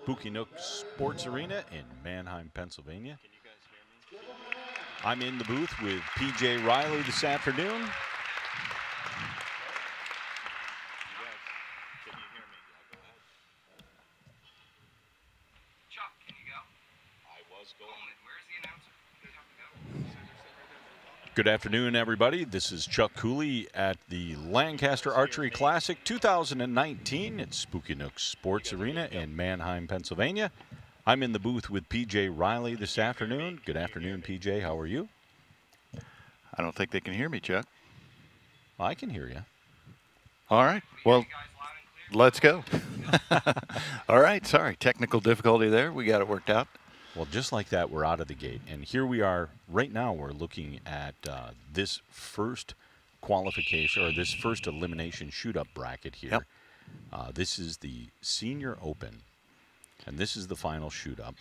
Spooky Nook Sports Arena in Manheim, Pennsylvania. I'm in the booth with P.J. Riley this afternoon. Chuck, can you go? I was going. Where's the announcer? You have to go. Good afternoon, everybody. This is Chuck Cooley at the Lancaster Archery Classic 2019 at Spooky Nook Sports Arena in Manheim, Pennsylvania. I'm in the booth with P.J. Riley this afternoon. Good afternoon, P.J. How are you? I don't think they can hear me, Chuck. I can hear you. All right. Well, let's go. All right. Sorry. Technical difficulty there. We got it worked out. Well, just like that, we're out of the gate. And here we are. Right now, we're looking at this first qualification, or this first elimination shoot-up bracket here. Yep. This is the Senior Open, and this is the final shoot-up.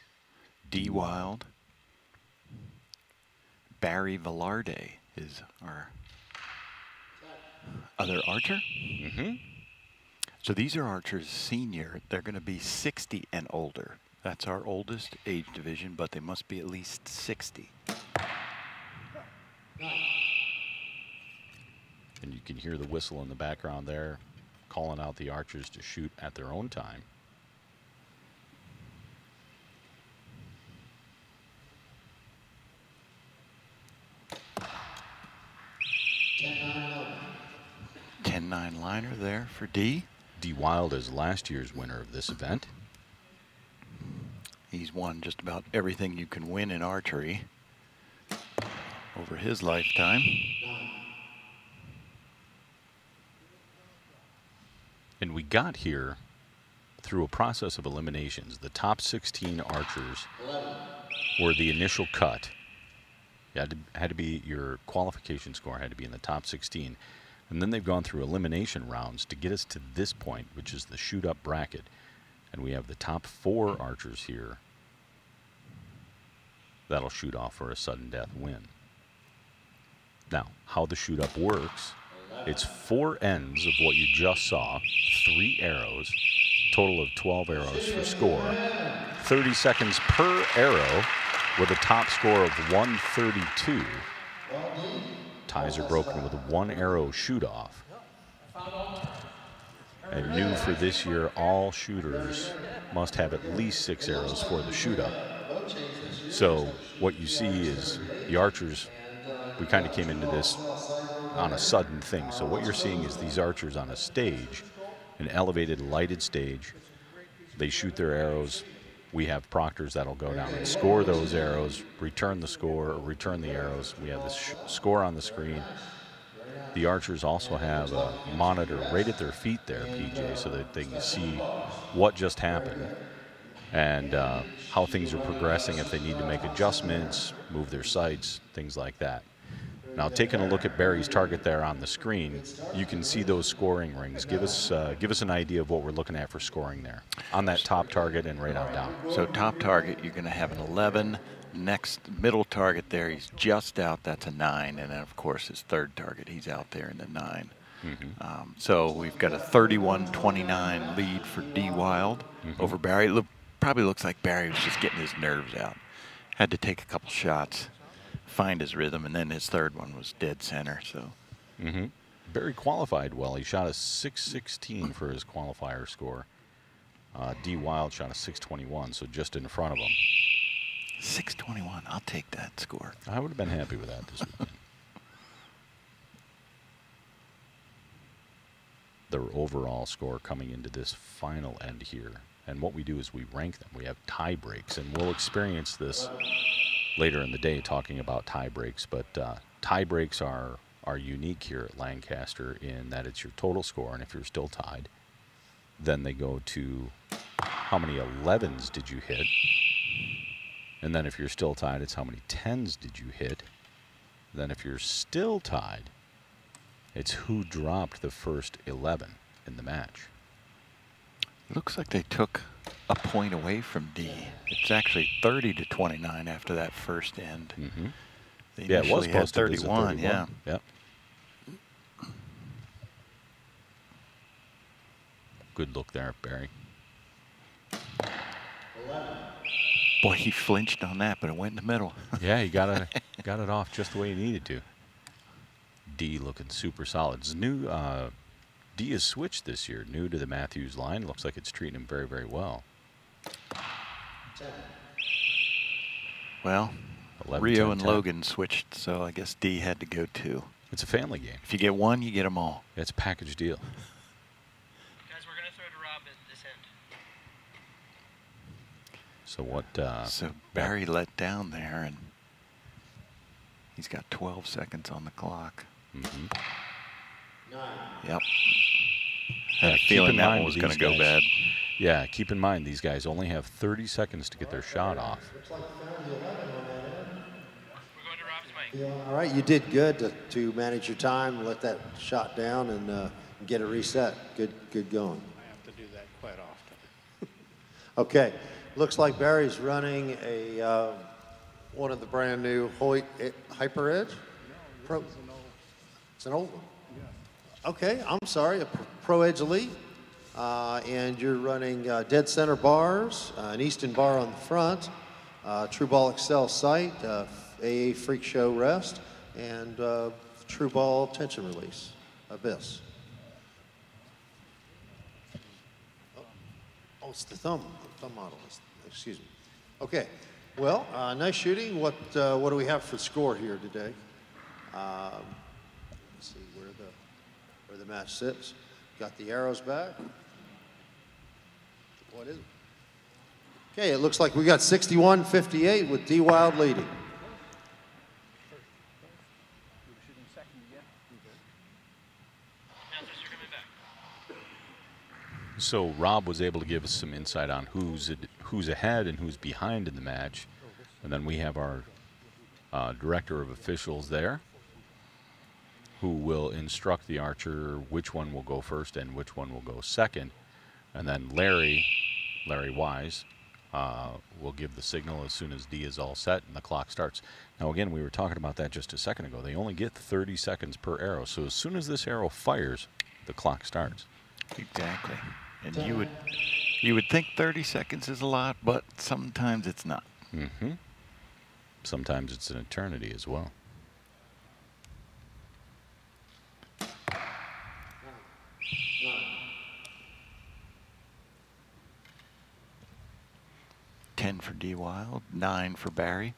D. Wilde. Barry Velarde is our other archer. Mm-hmm. So these are archers senior. They're going to be 60 and older. That's our oldest age division, but they must be at least 60. And you can hear the whistle in the background there, calling out the archers to shoot at their own time. Ten-9 liner there for D. D. Wilde is last year's winner of this event. He's won just about everything you can win in archery over his lifetime. And we got here through a process of eliminations. The top 16 archers were the initial cut. It had to be your qualification score had to be in the top 16. And then they've gone through elimination rounds to get us to this point, which is the shoot-up bracket. And we have the top 4 archers here that'll shoot off for a sudden death win. Now, how the shoot-up works, it's 4 ends of what you just saw, 3 arrows, total of 12 arrows for score, 30 seconds per arrow with a top score of 132. Ties are broken with a 1 arrow shoot-off. And new for this year, all shooters must have at least 6 arrows for the shoot-up. So what you see is the archers, we kind of came into this on a sudden thing. So what you're seeing is these archers on a stage, an elevated lighted stage. They shoot their arrows. We have proctors that'll go down and score those arrows, return the score, or return the arrows. We have the score on the screen. The archers also have a monitor right at their feet there, PJ, so that they can see what just happened and how things are progressing, if they need to make adjustments, move their sights, things like that. Now, taking a look at Barry's target there on the screen, you can see those scoring rings. Give us an idea of what we're looking at for scoring there on that top target and right on down. So top target, you're going to have an 11. Next middle target there, he's just out. That's a 9. And then, of course, his third target, he's out there in the 9. Mm-hmm. So we've got a 31-29 lead for D. Wilde over Barry. Probably looks like Barry was just getting his nerves out. Had to take a couple shots, find his rhythm, and then his third one was dead center. So, Barry qualified well. He shot a 616 for his qualifier score. D. Wilde shot a 621, so just in front of him. 621. I'll take that score. I would have been happy with that this weekend. Their overall score coming into this final end here. And what we do is we rank them. We have tie breaks, and we'll experience this later in the day talking about tie breaks. But tie breaks are unique here at Lancaster in that it's your total score, and if you're still tied, then they go to how many 11s did you hit? And then if you're still tied, it's how many 10s did you hit? Then if you're still tied, it's who dropped the first 11 in the match. Looks like they took a point away from D. It's actually 30-29 after that first end. They Yeah, it was initially had posted as a 31. 31. Yeah. Yep. Good look there, Barry. Boy, he flinched on that, but it went in the middle. Yeah, he got it off just the way he needed to. D looking super solid. It's new. D is switched this year, new to the Matthews line. Looks like it's treating him very, very well. Well, 11, Rio 10, and 10. Logan switched, so I guess D had to go too. It's a family game. If you get one, you get them all. It's a package deal. Guys, we're going to throw to Rob at this end. So what? So Barry let down there, and he's got 12 seconds on the clock. Mm-hmm. Yep. Yeah, Had a keep feeling in that mind one was these going to go guys- bad. Yeah, keep in mind these guys only have 30 seconds to get their shot off. We're going to Rob's mic. All right, you did good to manage your time, let that shot down, and get it reset. Good going. I have to do that quite often. Okay, looks like Barry's running a one of the brand new Hoyt Hyper Edge. Pro. It's an old one. Okay, I'm sorry, a Pro Edge Elite. And you're running dead center bars, an Easton bar on the front, True Ball Excel sight, AA Freak Show rest, and True Ball tension release, Abyss. Oh, it's the thumb model, excuse me. Okay, well, nice shooting. What do we have for score here today? Let's see where the match sits. Got the arrows back. What is it? Okay, it looks like we got 61-58 with D. Wilde leading. So Rob was able to give us some insight on who's ahead and who's behind in the match, and then we have our director of officials there, who will instruct the archer which one will go first and which one will go second, and then Larry Wise will give the signal as soon as D is all set and the clock starts. Now again, we were talking about that just a second ago. They only get 30 seconds per arrow, so as soon as this arrow fires, the clock starts. Exactly. And you would think 30 seconds is a lot, but sometimes it's not. Mm-hmm. Sometimes it's an eternity as well. Ten for D. Wilde, 9 for Barry.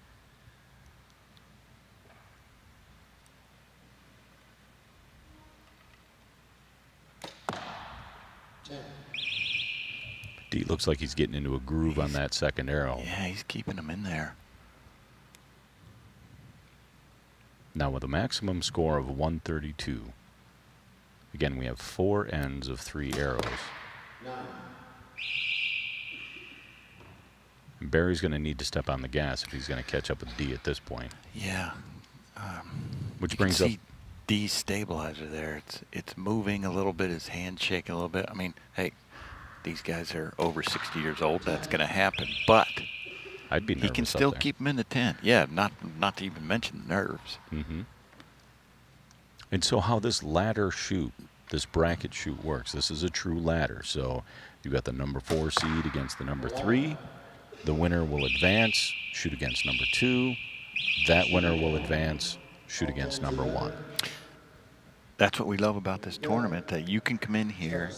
D looks like he's getting into a groove on that second arrow. Yeah, he's keeping them in there. Now with a maximum score of 132, again, we have 4 ends of 3 arrows. And Barry's going to need to step on the gas if he's going to catch up with D at this point. Yeah. Which You brings can up... see D's stabilizer there. It's moving a little bit, his hand's shaking a little bit. I mean, hey, these guys are over 60 years old. That's going to happen. But I'd be he nervous can up still there. keep him in the tent. Yeah, not to even mention the nerves. Mm-hmm. And so how this ladder shoot, this bracket shoot works, this is a true ladder. So you got the number 4 seed against the number 3. The winner will advance, shoot against number 2. That winner will advance, shoot against number 1. That's what we love about this tournament, that you can come in here,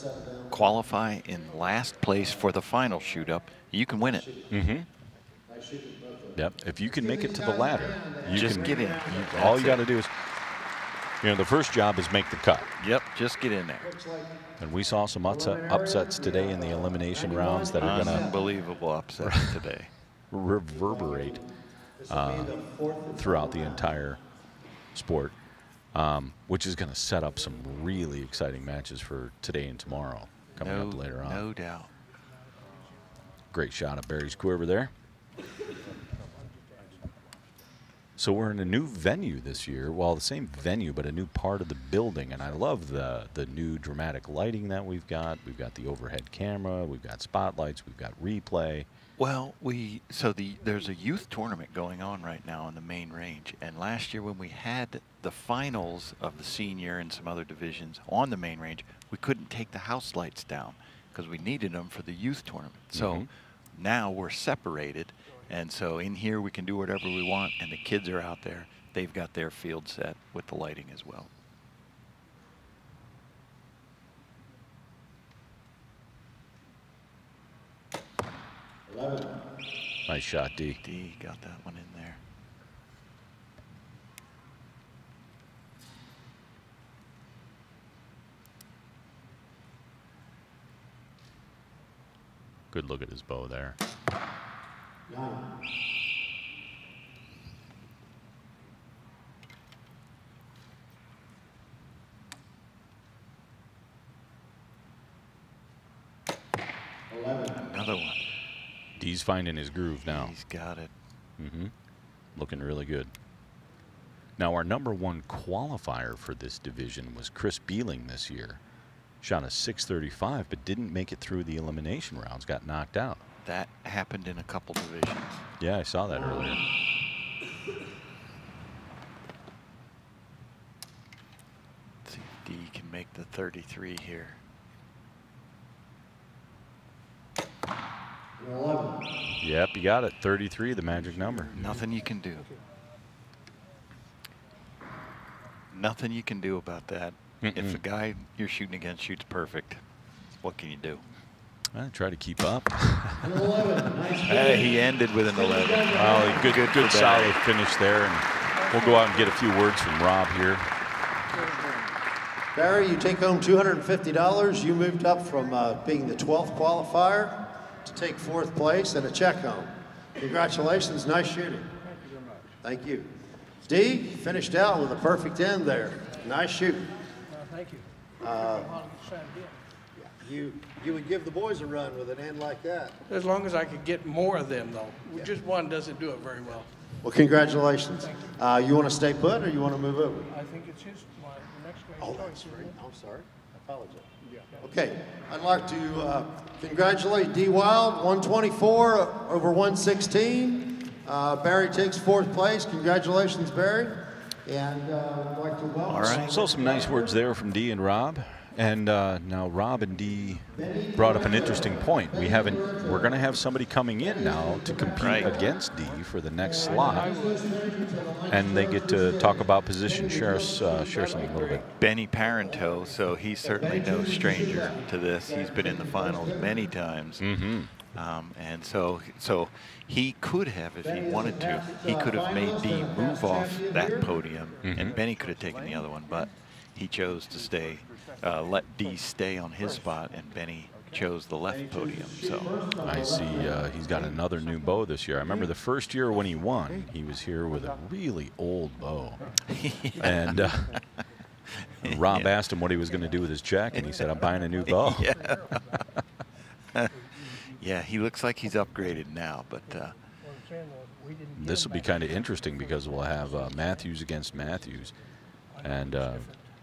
qualify in last place for the final shoot-up. You can win it. Mm-hmm. Yep. If you can make it to the ladder, you Just can get in. All you That's got to do is, the first job is make the cut. Yep, just get in there. And we saw some upsets today in the elimination rounds that are going to Unbelievable upsets today. reverberate throughout the entire sport, which is going to set up some really exciting matches for today and tomorrow coming up later on. No doubt. Great shot of Barry's quiver there. So we're in a new venue this year. Well, the same venue, but a new part of the building. And I love the new dramatic lighting that we've got. We've got the overhead camera. We've got spotlights. We've got replay. Well, there's a youth tournament going on right now in the main range. And last year when we had the finals of the senior and some other divisions on the main range, we couldn't take the house lights down because we needed them for the youth tournament. So Now we're separated, and so in here we can do whatever we want, and the kids are out there. They've got their field set with the lighting as well. Nice shot, D. D got that one in there. Good look at his bow there. Another one. D's finding his groove now. He's got it. Looking really good. Now, our #1 qualifier for this division was Chris Beeling this year. Shot a 635, but didn't make it through the elimination rounds, got knocked out. That happened in a couple divisions. Yeah, I saw that earlier. Let's see if D can make the 33 here. 11. Yep, you got it. 33, the magic number. Nothing you can do. Nothing you can do about that. If the guy you're shooting against shoots perfect, what can you do? I try to keep up. 11. Nice He ended with an 11. Oh, good solid finish there. And we'll go out and get a few words from Rob here. Barry, you take home $250. You moved up from being the 12th qualifier to take 4th place and a check home. Congratulations, nice shooting. Thank you very much. Thank you. D finished out with a perfect end there. Nice shooting. Thank you. I'll try again. You would give the boys a run with an end like that. As long as I could get more of them, though. Just one doesn't do it very well. Well, congratulations. You want to stay put or you want to move over? I think it's his, the next guy's Oh, choice. that's isn't right. it? I'm sorry. I apologize. Okay, I'd like to congratulate D. Wilde, 124 over 116. Barry takes 4th place. Congratulations, Barry. And I'd like to welcome. All right. So some nice words there from D and Rob. And now Rob and D brought up an interesting point. We're going to have somebody coming in now to compete against D for the next slot, and they get to talk about position. Share something a little bit. Benny Parenteau, so he's certainly no stranger to this. He's been in the finals many times. And so he could have, if he wanted to, he could have made D move off that podium, and Benny could have taken the other one, but he chose to stay, let D stay on his spot, and Benny chose the left podium. So I see he's got another new bow this year. I remember the first year when he won, he was here with a really old bow. And Rob asked him what he was going to do with his check, and he said, I'm buying a new bow. Yeah, he looks like he's upgraded now, but this will be kind of interesting because we'll have Matthews against Matthews. And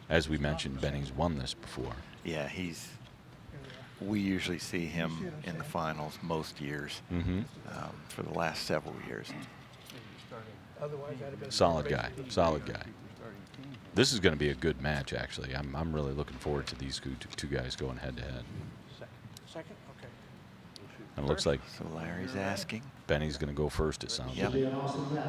as we mentioned, Benny's won this before. yeah, we usually see him in the finals most years, for the last several years. Solid guy, solid guy. This is going to be a good match, actually. I'm really looking forward to these two guys going head to head. Second? Okay. And it looks like So Larry's asking. Benny's going to go first, it sounds like. Be an awesome match.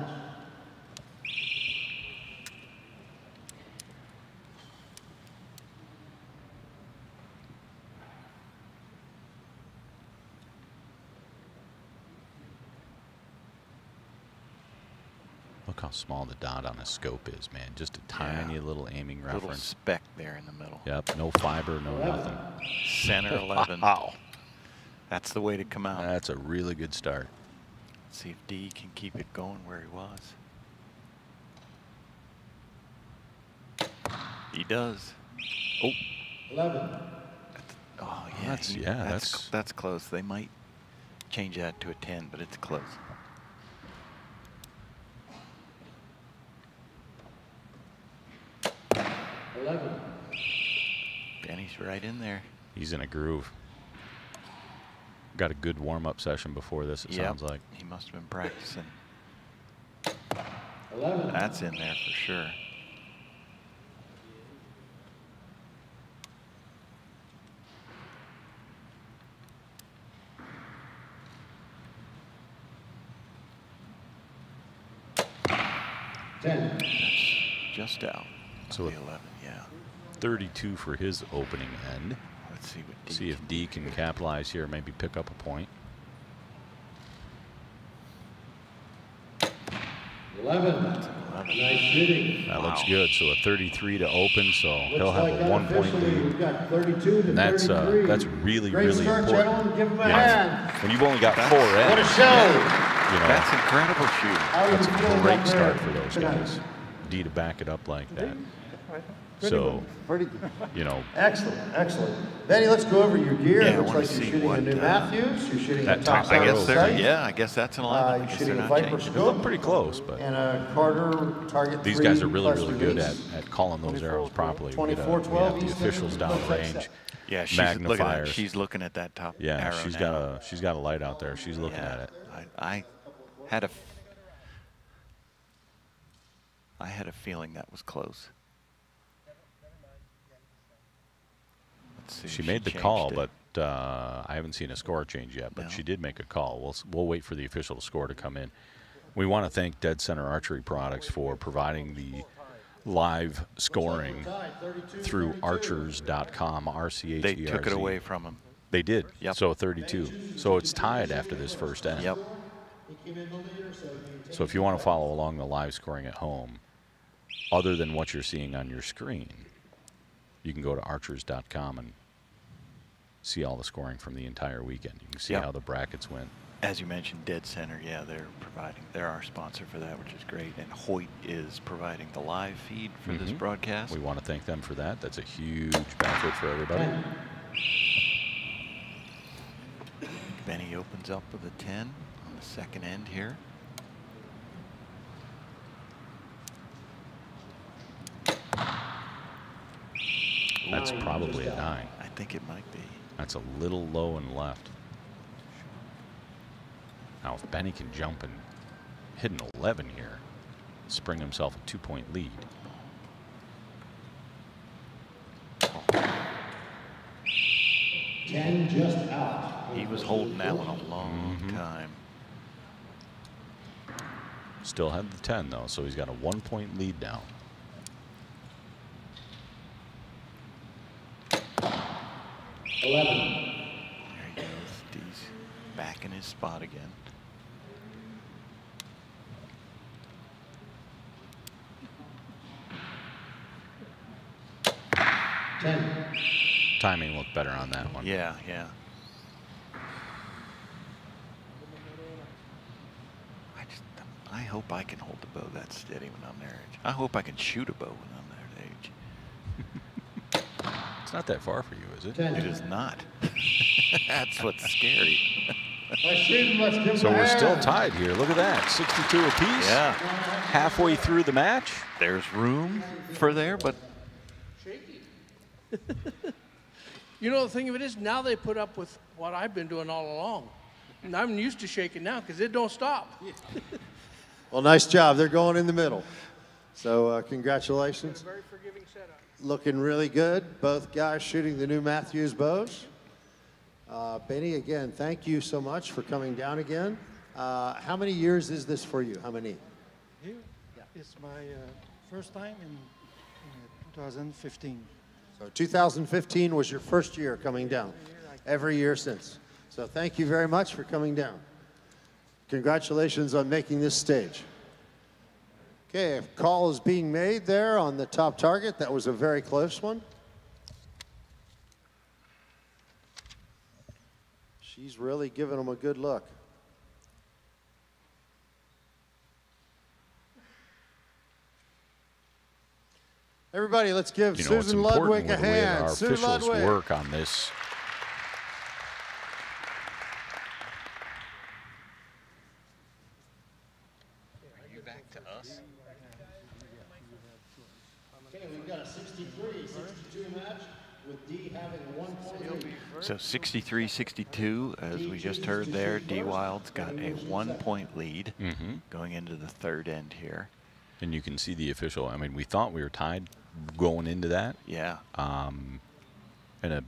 Look how small the dot on the scope is, man. Just a tiny little aiming Little reference. speck there in the middle. Yep, no fiber, no nothing. Center 11. Wow. That's the way to come out. That's a really good start. Let's see if D can keep it going where he was. He does. Oh. 11. Oh yeah. That's close. They might change that to a 10, but it's close. Benny's right in there. He's in a groove. Got a good warm-up session before this, it sounds like. He must have been practicing. 11. That's in there for sure. That's just out. So The 11, yeah. 32 for his opening end. Let's see what D See if D can capitalize here, maybe pick up a point. 11. Nice shooting. That looks good. So a 33 to open, so he'll have a 1 point lead. We've got 32 to And that's 33. really, Great really start, important. gentlemen. Give him a You know, hand. when you've only got 4 ends, What a show. you know, That's incredible shooting. How are that's you a feeling great up start there for those tonight? guys. D to back it up like that. So, Pretty good. you know, Excellent, excellent. Benny, let's go over your gear. Yeah, I It looks wanna like you're see shooting a what, new Matthews. You're shooting that a top top I arrow guess they're, sight. yeah, I guess that's an 11. I You're guess shooting they're a not Viper changing. they look scope pretty close, but and a Carter target these 3 guys are really, plus really good release. at calling those arrows properly. We get 24-12 the Eastern, officials down looks like range. Yeah, she's, look at that. Magnifiers. She's looking at that top Yeah, arrow now. she's got a light out there. She's looking Yeah, at it. I had a feeling that was close. Let's see She if made the changed call, it. but I haven't seen a score change yet. But No. she did make a call. We'll wait for the official score to come in. We want to thank Dead Center Archery Products for providing the live scoring through archers.com. RCHERZ. They took it away from him. They did. Yep. So 32. So it's tied after this first end. Yep. So if you want to follow along the live scoring at home, other than what you're seeing on your screen, you can go to archers.com and see all the scoring from the entire weekend. You can see Yep. how the brackets went. As you mentioned, Dead Center, yeah, they're our sponsor for that, which is great. And Hoyt is providing the live feed for this broadcast. We want to thank them for that. That's a huge benefit for everybody. Benny opens up with a 10 on the second end here. That's probably a 9. I think it might be. That's a little low and left. Now, if Benny can jump and hit an 11 here, spring himself a 2-point lead. Just out. He was holding that one a long time. Still had the 10, though, so he's got a 1-point lead now. 11. There he goes. D's back in his spot again. Timing looked better on that one. Yeah, yeah. I hope I can hold the bow that steady when I'm their age. I hope I can shoot a bow when I'm their age. It's not that far for you, is it? It is not. That's what's scary. So we're still tied here. Look at that. 62 apiece. Yeah. Halfway through the match. There's room for there, but You know, the thing of it is, now they put up with what I've been doing all along. And I'm used to shaking now because it don't stop. Well, nice job. They're going in the middle. So congratulations. Very forgiving setup. Looking really good. Both guys shooting the new Matthews bows. Benny, again, thank you so much for coming down again. How many years is this for you? How many? Here, it's my first time in 2015. So 2015 was your first year coming down. Every year since. So thank you very much for coming down. Congratulations on making this stage. Okay, a call is being made there on the top target. That was a very close one. She's really giving them a good look. Everybody, let's give You know, it's Susan important Ludwig a with the way that hand. our Sue officials Ludwig. work on this. are you back to us? Okay, we've got a 63-62 match with D having 1 point lead. So 63-62, as we just heard there, D Wilde's got a 1-point lead going into the third end here. And you can see the official. I mean, we thought we were tied going into that. Yeah. And a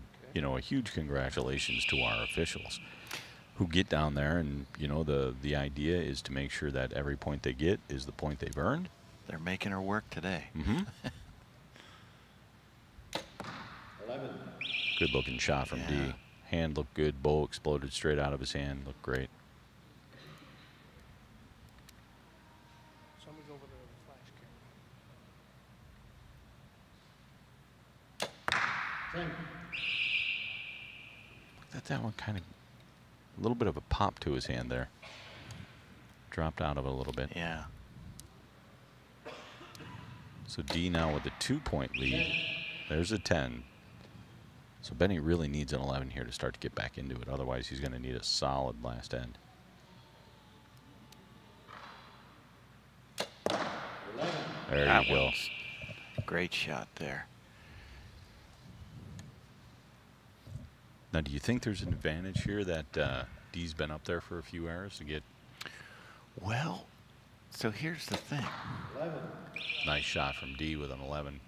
huge congratulations to our officials who get down there, and the idea is to make sure that every point they get is the point they've earned. They're making her work today. Mm-hmm. Good looking shot from D. Hand looked good. Bow exploded straight out of his hand. Looked great. Somebody's over there with a flash camera. That one kind of, a little bit of a pop to his hand there. Dropped out of it a little bit. Yeah. So D now with a 2-point lead. There's a 10. So Benny really needs an 11 here to start to get back into it. Otherwise, he's going to need a solid last end. There you go. Great shot there. Now, do you think there's an advantage here that D's been up there for a few hours to get? Well, so here's the thing. Nice shot from D with an 11.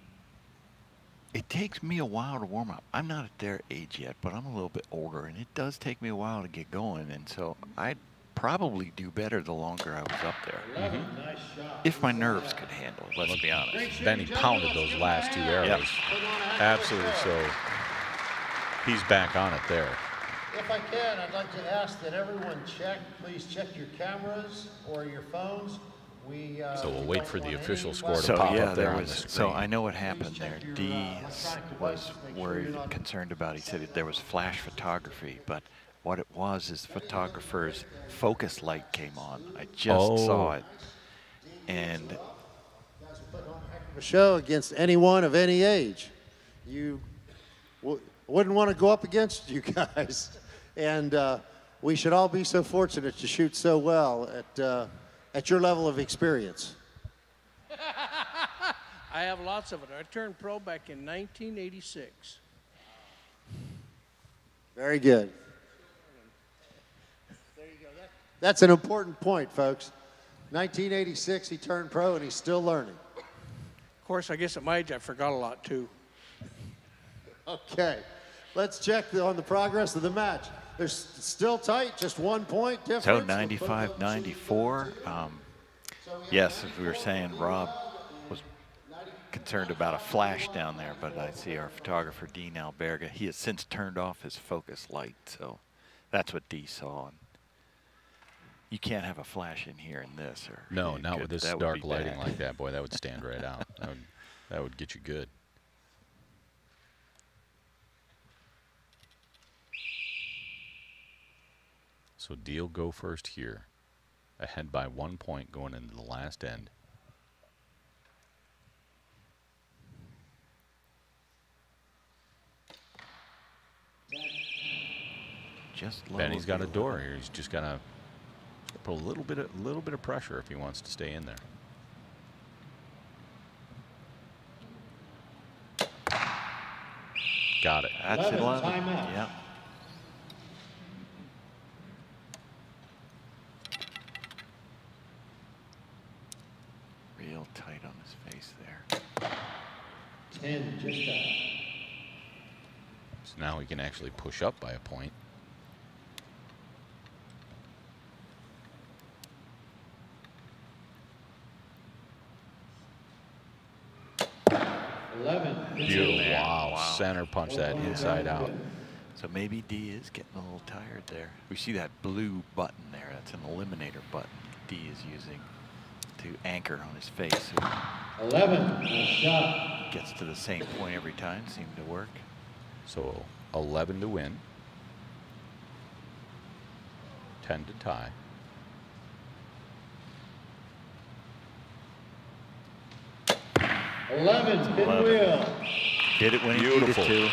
It takes me a while to warm up. I'm not at their age yet, but I'm a little bit older, and it does take me a while to get going. And so I'd probably do better the longer I was up there. If my nerves could handle it, let's be honest. Benny pounded those last 2 arrows. Yep. Absolutely so. He's back on it there. If I can, I'd like to ask that everyone please check your cameras or your phones. So we'll wait for the official score to So pop yeah, up there there on was. the screen. So I know what happened there. D was worried and concerned about. He said there was flash photography, but what it was is the photographer's focus light came on. I just saw it, and A show against anyone of any age. You wouldn't want to go up against you guys. And we should all be so fortunate to shoot so well at your level of experience. I have lots of it. I turned pro back in 1986. Very good. There you go. That's an important point, folks. 1986, he turned pro, and he's still learning. Of course, I guess at my age, I forgot a lot, too. Okay. Let's check on the progress of the match. They're still tight, just 1 point difference. so 95-94. Yes, as we were saying, Rob was concerned about a flash down there, but I see our photographer, Dean Alberga, he has since turned off his focus light, so that's what D saw. And you can't have a flash in here in this. Or No, not with this that would dark be lighting bad. like that, boy. That would stand right out. That would get you good. So Deal go first here, ahead by 1 point going into the last end. Just low Benny's got a of the door 11. here. He's just got to put a little bit of pressure if he wants to stay in there. Got it. That's 11. timeout. Yeah. Real tight on his face there. 10, just out. So now he can actually push up by a point. Beautiful. Wow. Center punch that inside out. So maybe D is getting a little tired there. We see that blue button there. That's an eliminator button D is using to anchor on his face. So 11, shot. gets to the same point every time. Seemed to work. So 11 to win. 10 to tie. Pinwheel. Did it when he Beautiful. needed to.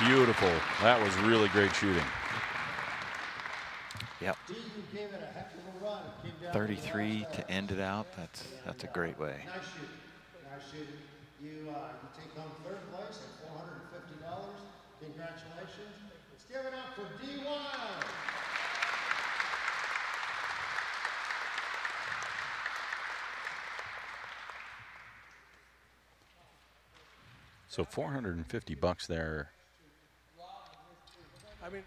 Beautiful. That was really great shooting. Yep. D, you gave it a heck of a run. It came down 33 to end it out. That's a great way. Nice shooting. Nice shooting. You take home third place at $450. Congratulations. Let's give it up for D. Wilde. So $450 there. I mean,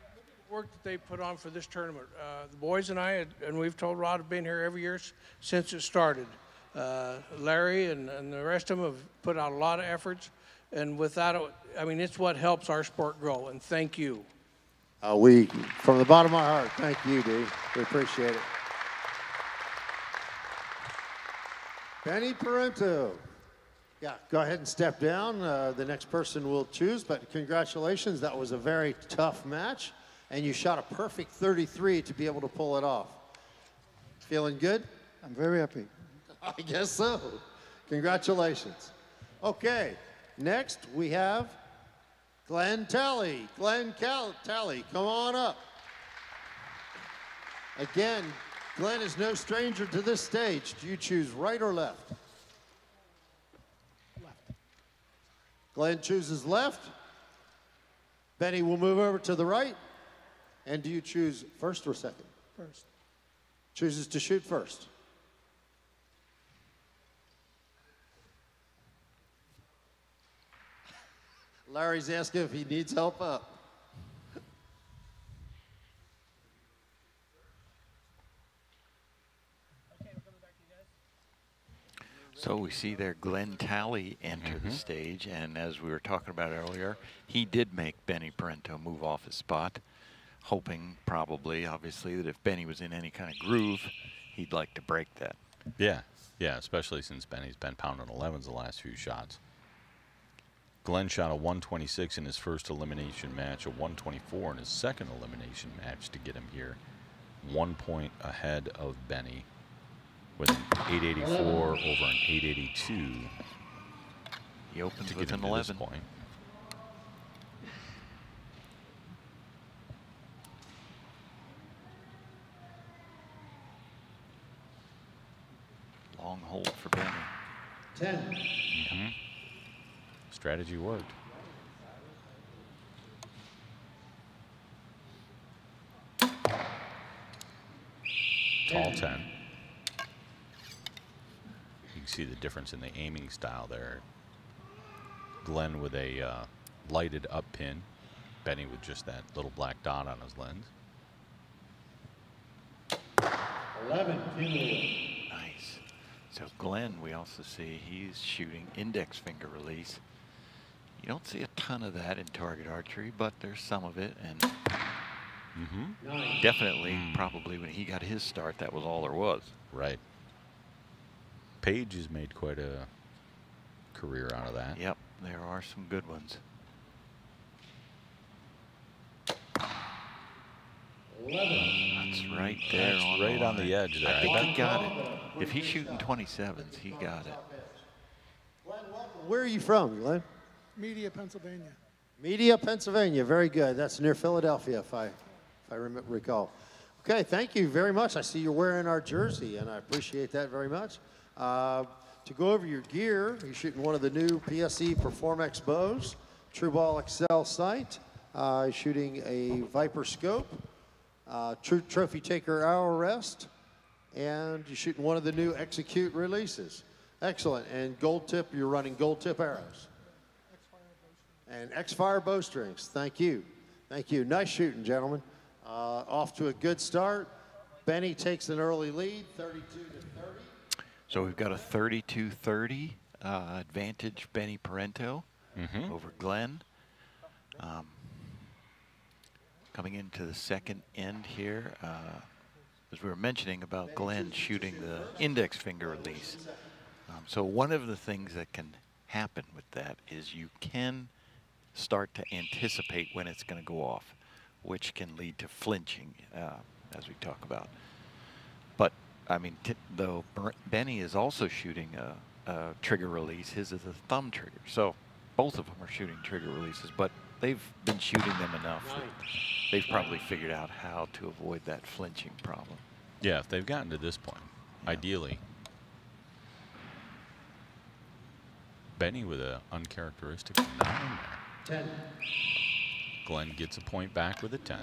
work that they put on for this tournament. The boys and I, and we've told Rod, have been here every year since it started. Larry and the rest of them have put out a lot of efforts, and without it, I mean, it's what helps our sport grow, and thank you. We, from the bottom of our heart, thank you, D. We appreciate it. Benny Parenteau. Yeah, go ahead and step down. The next person will choose, but congratulations. That was a very tough match, and you shot a perfect 33 to be able to pull it off. Feeling good? I'm very happy. I guess so. Congratulations. Okay, next we have Glenn Talley. Talley, come on up. Again, Glenn is no stranger to this stage. Do you choose right or left? Left. Glenn chooses left. Benny will move over to the right. And do you choose first or second? First. Chooses to shoot first. Larry's asking if he needs help up. So we see there Glenn Talley enter the stage, and as we were talking about earlier, he did make Benny Parenteau move off his spot, hoping probably, obviously, that if Benny was in any kind of groove, he'd like to break that. Yeah, especially since Benny's been pounding 11s the last few shots. Glenn shot a 126 in his first elimination match, a 124 in his second elimination match to get him here. 1 point ahead of Benny with an 884 over an 882. He opens to with get an him to 11. this point. Long hold for Benny. 10. Strategy worked. Tall 10. You can see the difference in the aiming style there. Glenn with a lighted up pin. Benny with just that little black dot on his lens. 11. Nice. So Glenn, we also see he's shooting index finger release. You don't see a ton of that in target archery, but there's some of it, and definitely, probably when he got his start, that was all there was. Right. Page has made quite a career out of that. Yep, there are some good ones. 11. That's right there. That's right on the edge there. I think he got it. If he's shooting 27s, he got it. Where are you from, Glenn? Media, Pennsylvania. Media, Pennsylvania. Very good. That's near Philadelphia, if I recall. Okay, thank you very much. I see you're wearing our jersey, and I appreciate that very much. To go over your gear, you're shooting one of the new PSE Performex bows, True Ball Excel sight, shooting a Viper scope, True Trophy Taker arrow rest, and you're shooting one of the new Execute releases. Excellent. And gold tip, you're running gold tip arrows. And X-Fire bowstrings. Thank you. Thank you. Nice shooting, gentlemen. Off to a good start. Benny takes an early lead, 32 to 30. So we've got a 32-30 advantage Benny Parenteau over Glenn. Coming into the second end here, as we were mentioning about Glenn shooting the index finger release. So one of the things that can happen with that is you can start to anticipate when it's going to go off, which can lead to flinching, as we talk about. But, I mean, though Benny is also shooting a trigger release, his is a thumb trigger. So both of them are shooting trigger releases, but they've been shooting them enough that they've probably figured out how to avoid that flinching problem. Yeah, if they've gotten to this point, ideally. Benny with an uncharacteristic 9 there. 10. Glenn gets a point back with a 10.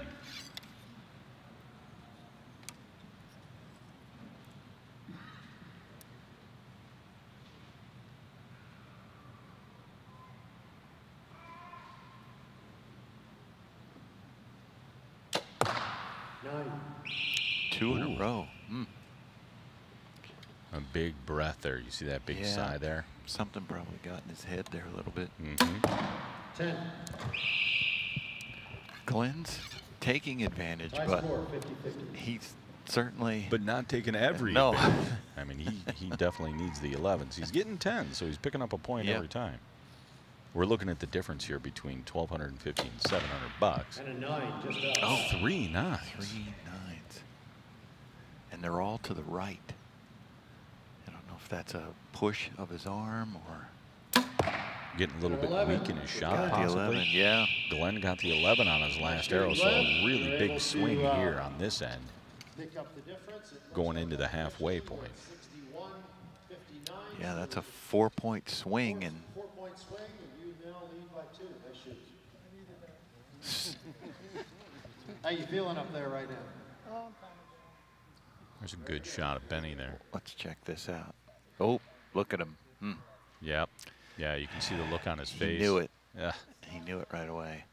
2 in a row. A big breath there. You see that big Yeah. sigh there? Something probably got in his head there a little bit. Glenn's taking advantage, but he's certainly. But not taking every No. advantage. I mean, he definitely needs the 11s. He's getting 10s, so he's picking up a point Yep. every time. We're looking at the difference here between $1,250 and $700. And a 9 just up. Oh, 3 9s. 3 9s. And they're all to the right. I don't know if that's a push of his arm or. Getting a little bit weak in his shot, Got the possibly. 11, yeah. Glenn got the 11 on his last arrow, so a really big swing here on this end, Pick up the difference. going into the halfway point. 61-59. Yeah, that's a 4-point swing, and 4-point swing, and you now lead by 2. Nice shoot. How you feeling up there right now? There's a good shot of Benny there. let's check this out. Oh, look at him. Yep. Yeah, you can see the look on his He face. knew it. Yeah. He knew it right away.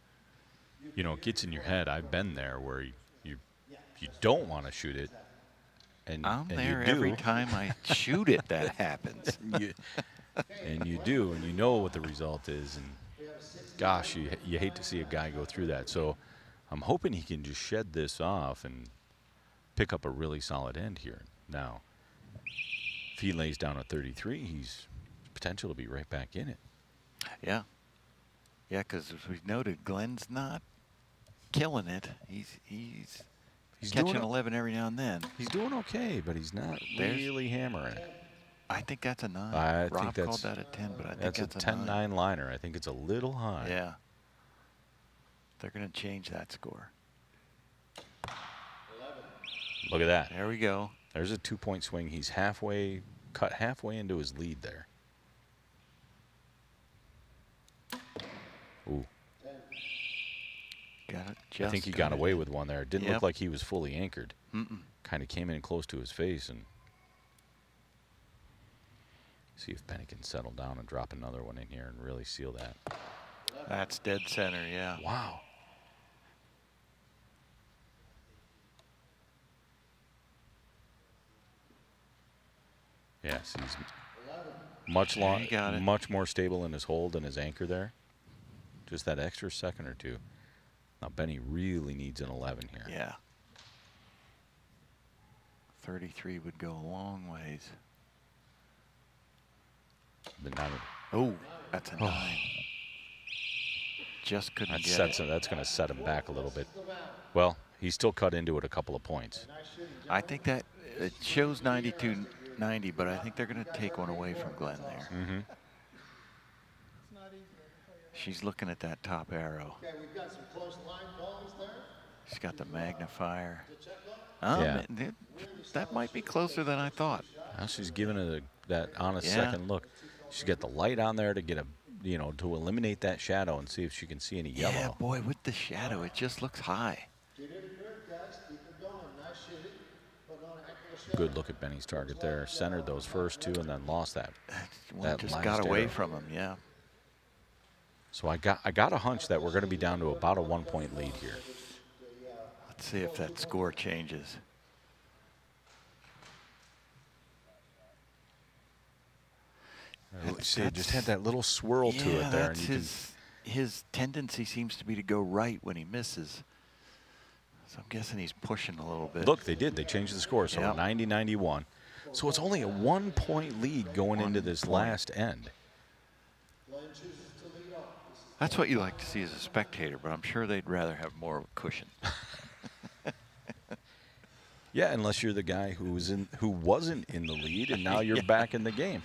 You know, it gets in your head. I've been there where you don't want to shoot it, and I'm and there you do. every time I shoot it. That happens. and you do, and you know what the result is, and gosh, you hate to see a guy go through that. So I'm hoping he can just shed this off and pick up a really solid end here. Now, if he lays down a 33, he's potential to be right back in it. Yeah. Yeah, because as we noted, Glenn's not killing it. He's catching doing 11 every now and then. He's doing okay, but he's not There's- really hammering it. I think that's a 9. I think Rob that's- called that a 10, but I think That's a that's 10-9 liner. I think it's a little high. Yeah. They're going to change that score. Look at that. There we go. There's a 2-point swing. He's cut halfway into his lead there. Ooh, Got it. Just I think he got away with one there. It didn't Yep. look like he was fully anchored. Mm-mm. Kind of came in close to his face, and see if Benny can settle down and drop another one in here and really seal that. That's dead center, yeah. Wow. Yes, he's He got it. much more stable in his hold and his anchor there. Just that extra second or two. Now Benny really needs an 11 here. Yeah. 33 would go a long ways. But not Oh, that's a 9. Just couldn't that get sets it. him, that's going to set him back a little bit. Well, he still cut into it a couple of points. I think that it shows 92-90, but I think they're going to take one away from Glenn there. Mm-hmm. She's looking at that top arrow. Okay, we've got some close line calls there. She's got the magnifier. Yeah. That might be closer than I thought. Now she's giving it that honest Yeah. second look. She's got the light on there to get a, to eliminate that shadow and see if she can see any yellow. Yeah, boy, with the shadow, it just looks high. Get it good, guys. Keep it going. Nice shooting. Put on a heck of a shot. Good look at Benny's target there. Centered those first two and then lost that. One That just last got away arrow. from him, yeah. So I got a hunch that we're going to be down to about a 1-point lead here. Let's see if that score changes. See, it just had that little swirl to it there. And That's you can, his tendency seems to be to go right when he misses. So I'm guessing he's pushing a little bit. look, they did. They changed the score. So Yep. 90-91. So it's only a 1-point lead going into 1 this point. last end. That's what you like to see as a spectator, but I'm sure they'd rather have more of a cushion. Yeah, unless you're the guy who wasn't in the lead and now you're back in the game.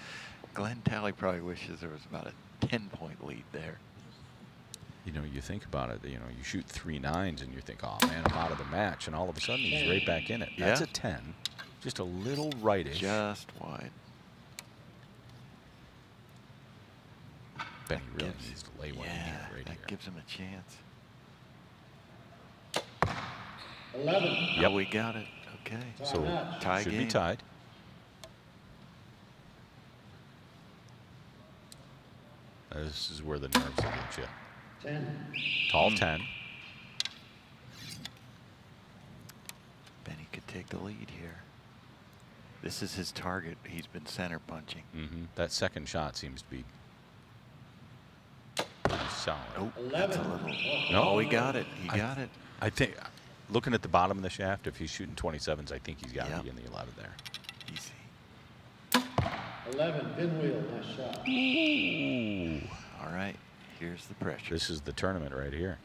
Glenn Talley probably wishes there was about a 10-point lead there. You think about it, you shoot 3 9s and you think, oh man, I'm out of the match. And all of a sudden he's right back in it. That's Yeah. a 10. Just a little rightish. Just wide. Benny really Gives- needs to lay one in Yeah, here right that here. gives him a chance. 11. Yep. Oh, we got it. Okay. So Tie should be game. tied. This is where the nerves will get you. 10. Tall 10. take the lead here. This is his target. He's been center punching. That second shot seems to be pretty solid. Oh, that's a little. No. Oh, he got it. He got it. I think, looking at the bottom of the shaft, if he's shooting 27s, I think he's got to Yep. be in the 11 there. Easy. 11, pinwheel, nice shot. Ooh. All right. Here's the pressure. This is the tournament right here.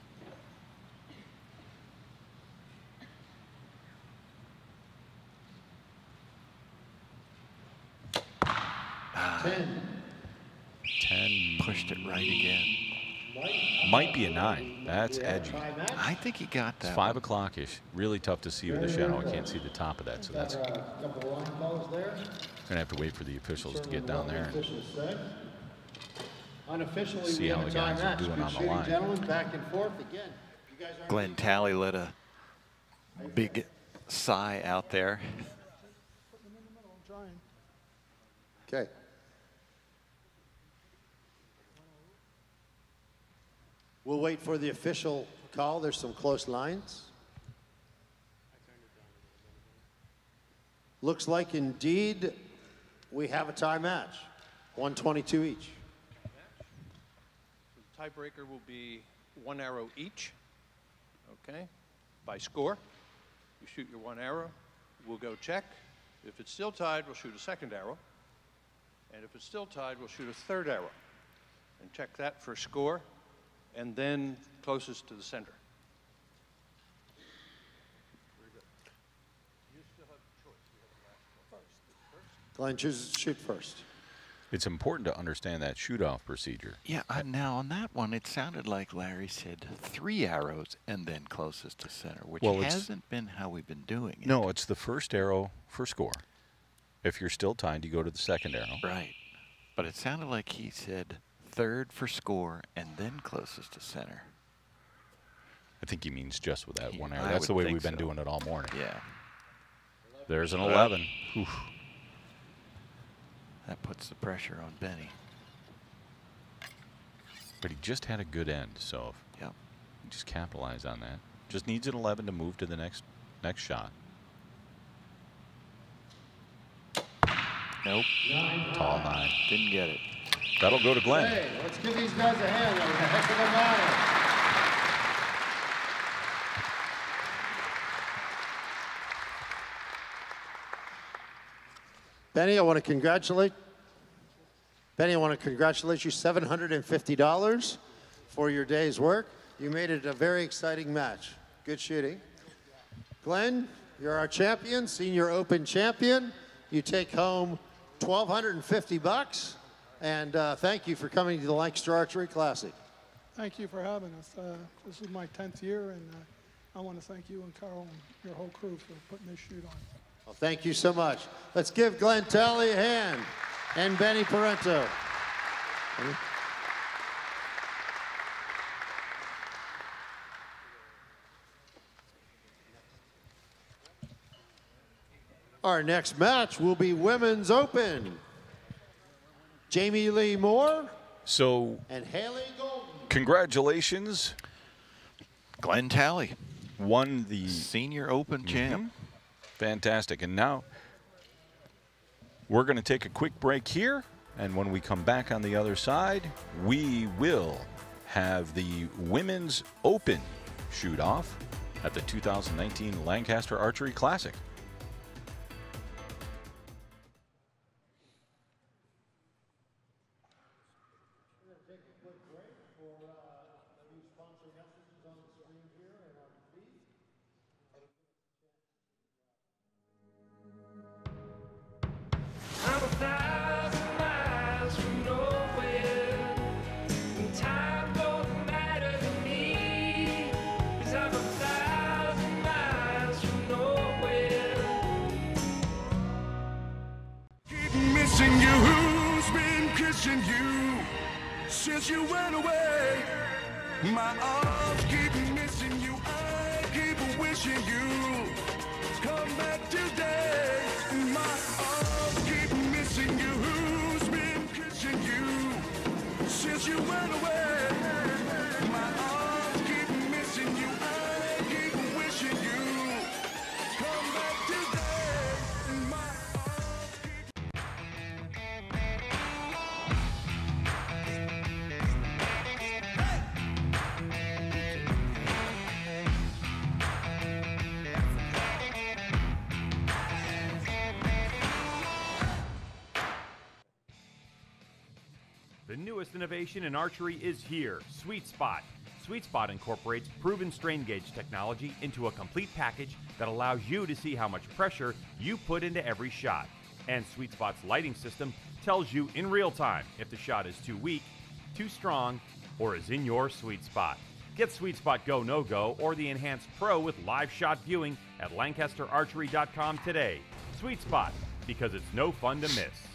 Ah, 10. pushed it right again. Might be a 9. That's edgy. I think he got It's that. 5 o'clock-ish. Really tough to see with the shadow. I can't see the top of that, so that's gonna have to wait for the officials to get down there and Unofficially, see we how have the a time guys are match. doing Good on the shooting, line. gentlemen, back and forth again. You guys aren't Glenn Talley let a big sigh out there. Okay. We'll wait for the official call. There's some close lines. Looks like indeed we have a tie match. 122 each. The tiebreaker will be 1 arrow each, okay, by score. You shoot your 1 arrow, we'll go check. If it's still tied, we'll shoot a 2nd arrow. And if it's still tied, we'll shoot a 3rd arrow. And check that for score, and then closest to the center. Very good. You still have a choice. You have the last one. First. Glenn chooses to shoot first. it's important to understand that shoot-off procedure. Yeah, now on that one, it sounded like Larry said 3 arrows and then closest to center, which hasn't been how we've been doing it. No, it's the first arrow for score. If you're still tied, you go to the second arrow. Right. But it sounded like he said 3rd for score and then closest to center. I think he means just with that one arrow. I That's the would way think we've been so. doing it all morning. Yeah. There's an 11. Oof. That puts the pressure on Benny. But he just had a good end, so if Yep. he just capitalize on that. Just needs an 11 to move to the next shot. Nope. Tall 9. Didn't get it. That'll go to Glenn. Hey, let's give these guys a hand. That was a heck of a battle. Benny, I want to congratulate you. $750 for your day's work. You made it a very exciting match. Good shooting. Glenn, you're our champion, Senior Open champion. You take home $1,250. And thank you for coming to the Lancaster Archery Classic. Thank you for having us. This is my 10th year, and I want to thank you and Carl and your whole crew for putting this shoot on. Well, thank you so much. Let's give Glenn Talley a hand and Benny Parenteau. Our next match will be Women's Open. Jamie Lee Moore So and Haley Golden. congratulations. Glenn Talley, Won the Senior Open champ. Fantastic. And now we're going to take a quick break here. And when we come back on the other side, we will have the Women's Open shoot-off at the 2019 Lancaster Archery Classic. I'm 1,000 miles from nowhere, and time don't matter to me, 'cause I'm 1,000 miles from nowhere. Keep missing you, who's been kissing you since you went away? My arms keep missing you, I keep wishing you come back today. My arms keep missing you, who's been kissing you since you went away? My arms keep missing you, I keep wishing you come back today. newest innovation in archery is here, Sweet Spot. Sweet Spot incorporates proven strain gauge technology into a complete package that allows you to see how much pressure you put into every shot. And Sweet Spot's lighting system tells you in real time if the shot is too weak, too strong, or is in your sweet spot. Get Sweet Spot Go No Go or the Enhanced Pro with live shot viewing at LancasterArchery.com today. Sweet Spot, because it's no fun to miss.